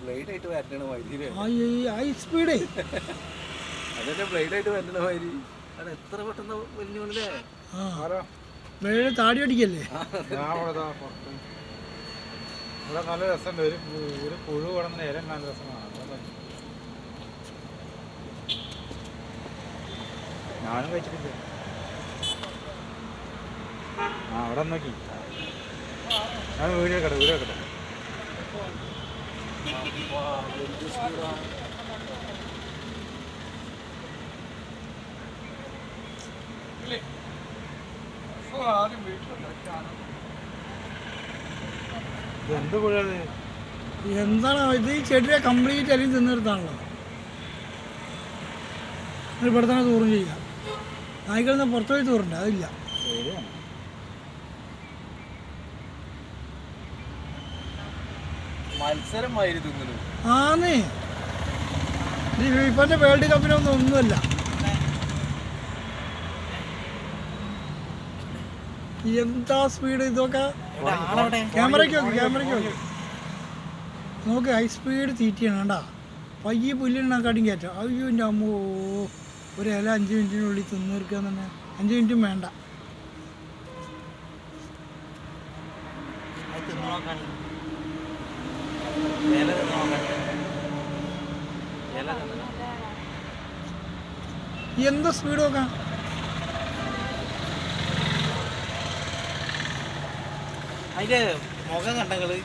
Blade ആയിട്ട് വരണ മാതിരി ഹൈ സ്പീഡ് അതന്നെ ബ്ലേഡ് ആയിട്ട് വരണ മാതിരി അത് എത്ര പെട്ടെന്ന് വലിയ ബ്ലേഡ് താടി അടിക്കല്ലേ ഇവിടെ നല്ല രസമുണ്ട് ഒരു പുഴു കിടന്ന ഇല നല്ല രസമാണ് ഞാനും കഴിച്ചിട്ടില്ല അവിടെ നോക്കി ഞാൻ വീഡിയോ എടുക്കട്ടെ എന്ത് പുഴത് എന്താണ് ഇത്? ഈ ചെടിയെ കംപ്ലീറ്റ് അരിയും തിന്നെടുത്താണല്ലോ. ഇവിടെ തന്നെ ടൂറും ചെയ്യാം. നായ്ക്കളിൽ നിന്ന് പുറത്തുപോയി ടൂറുണ്ട്, അതില്ല. മത്സരമായിരു തിന്നു ആന്നേ, ഈ ഫിഫന്റെ വേൾഡ് കപ്പിനൊന്നും ഒന്നുമല്ല. എന്താ സ്പീഡ് ഇതൊക്കെ. ക്യാമറയ്ക്ക് നോക്ക് നോക്ക്, ഹൈ സ്പീഡ് തീറ്റിയാണ് കണ്ടാ. പയ്യെ പുല്ലിനാക്കാട്ടും കയറ്റാം. അയ്യോ എൻ്റെ അമ്മോ, ഒരു ഇല 5 മിനിറ്റിനുള്ളിൽ തിന്നീർക്കുക തന്നെ. 5 മിനിറ്റും വേണ്ട. എന്താ സ്പീഡ് നോക്കാം. അതിന്റെ മുഖം കണ്ടങ്ങള്